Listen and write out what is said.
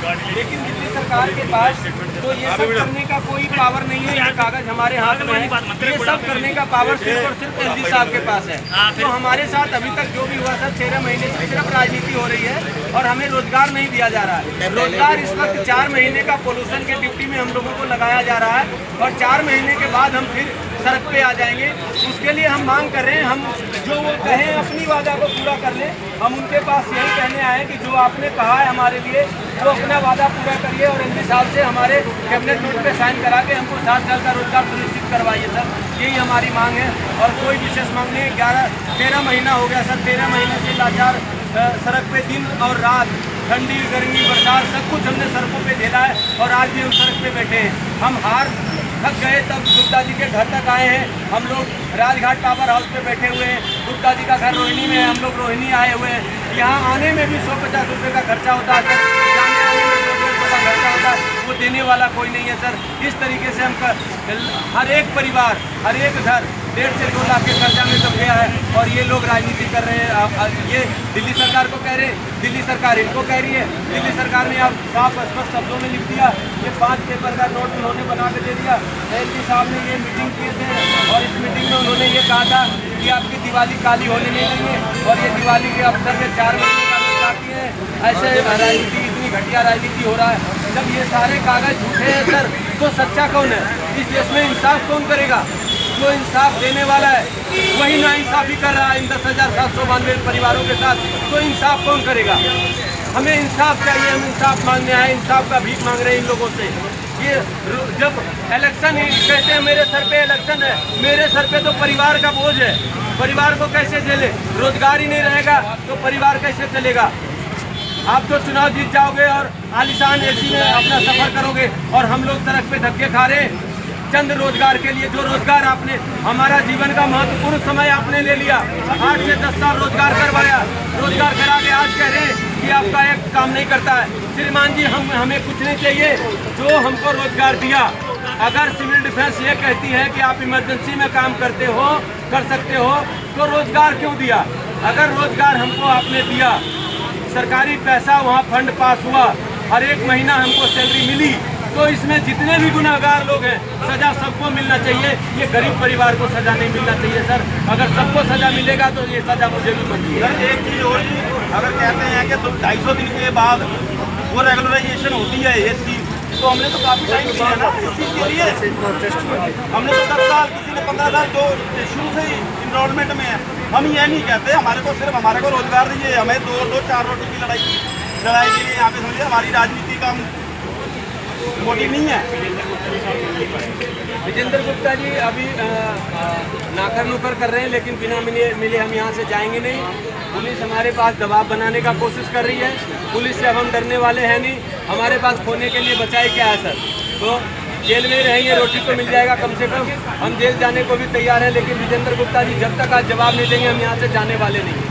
लेकिन दिल्ली सरकार के पास तो ये सब करने का कोई पावर नहीं है। ये कागज हमारे हाथ में है, ये सब करने का पावर सिर्फ और सिर्फ एलजी साहब के पास है। तो हमारे साथ अभी तक जो भी हुआ सर 13 महीने से सिर्फ राजनीति हो रही है और हमें रोजगार नहीं दिया जा रहा है। रोजगार इस वक्त 4 महीने का पोल्यूशन के ड्यूटी में हम लोगों को लगाया जा रहा है और 4 महीने के बाद हम फिर सड़क पे आ जाएंगे। उसके लिए हम मांग कर रहे हैं, हम जो वो कहें अपनी वादा को पूरा कर लें। हम उनके पास यही कहने आए कि जो आपने कहा है हमारे लिए वो अपना वादा पूरा करिए और एमपी साहब से हमारे कैबिनेट नोट पे साइन करा के हमको 7 साल का रोजगार सुनिश्चित करवाइए सर। यही हमारी मांग है और कोई विशेष मांग नहीं है। 13 महीना हो गया सर, 13 महीने से लाचार सड़क पे दिन और रात, ठंडी गर्मी बरसात सब कुछ हमने सड़कों पे झेला है और आज भी हम सड़क पे बैठे हैं। हम हार थक गए तब गुप्ता जी के घर तक आए हैं। हम लोग राजघाट टावर हाउस पे बैठे हुए हैं। गुप्ता जी का घर रोहिणी में है, हम लोग रोहिणी आए हुए हैं। यहाँ आने में भी 150 रुपये का खर्चा होता है सर, जाने आने में 100-150 का खर्चा होता है, वो देने वाला कोई नहीं है सर। इस तरीके से हम हर एक परिवार, हर एक घर 1.5 से 2 लाख के कर्जा में दब गया है और ये लोग राजनीति कर रहे हैं। ये दिल्ली सरकार को कह रहे हैं, दिल्ली सरकार इनको कह रही है। दिल्ली सरकार ने आप साफ स्पष्ट शब्दों में लिख दिया, ये 5 पेपर का नोट उन्होंने बना के दे दिया। एलजी साहब ने ये मीटिंग किए थे और इस मीटिंग में उन्होंने ये कहा था कि आपकी दिवाली काली होने नहीं देंगे और ये दिवाली के अवसर में 4 महीने का रोजगार किए हैं। ऐसे राजनीति, इतनी घटिया राजनीति हो रहा है। जब ये सारे कागज झूठे हैं सर, तो सच्चा कौन है? इस देश में इंसाफ कौन करेगा? जो इंसाफ देने वाला है वही नाइंसाफी कर रहा है इन 10,792 परिवारों के साथ। तो इंसाफ कौन करेगा? हमें इंसाफ चाहिए, हम इंसाफ मांगने आए, इंसाफ का भीख मांग रहे हैं इन लोगों से। ये जब इलेक्शन कहते हैं मेरे सर पे इलेक्शन है, मेरे सर पे तो परिवार का बोझ है। परिवार को कैसे झेले? रोजगार ही नहीं रहेगा तो परिवार कैसे चलेगा? आप तो चुनाव जीत जाओगे और आलीशान एसी में अपना सफर करोगे और हम लोग सड़क पे धक्के खा रहे हैं चंद रोजगार के लिए। जो रोजगार आपने हमारा जीवन का महत्वपूर्ण समय आपने ले लिया, 8 से 10 साल रोजगार करवाया, रोजगार करा के आज कह रहे हैं कि आपका एक काम नहीं करता है। श्रीमान जी, हमें कुछ नहीं चाहिए, जो हमको रोजगार दिया। अगर सिविल डिफेंस ये कहती है कि आप इमरजेंसी में काम करते हो, कर सकते हो, तो रोजगार क्यों दिया? अगर रोजगार हमको आपने दिया, सरकारी पैसा वहाँ फंड पास हुआ, हर एक महीना हमको सैलरी मिली, तो इसमें जितने भी गुनहगार लोग हैं सजा सबको मिलना चाहिए। ये गरीब परिवार को सजा नहीं मिलना चाहिए सर। अगर सबको सजा मिलेगा तो ये सजा मुझे भी बनती है। एक चीज़ और, अगर कहते हैं कि 250 दिन के बाद वो रेगुलराइजेशन होती है इसकी, तो हमने तो काफ़ी टाइम दिया ना इस चीज़ के लिए। हमने तो 10 साल, किसी ने 15 साल, जो शुरू से ही इनरोलमेंट में है। हम ये नहीं कहते हमारे को सिर्फ हमारे को रोजगार दीजिए, हमें 2-4 रोटी की लड़ाई के लिए यहाँ पे समझिए हमारी राजनीति का मोटिव नहीं है। विजेंद्र गुप्ता जी अभी नाकर नुकर कर रहे हैं, लेकिन बिना मिले हम यहाँ से जाएंगे नहीं। पुलिस हमारे पास दबाव बनाने का कोशिश कर रही है। पुलिस से अब हम डरने वाले हैं नहीं। हमारे पास खोने के लिए बचाए क्या है सर? तो जेल में रहेंगे, रोटी तो मिल जाएगा कम से कम। हम जेल जाने को भी तैयार हैं, लेकिन विजेंद्र गुप्ता जी जब तक आज जवाब नहीं देंगे हम यहाँ से जाने वाले नहीं।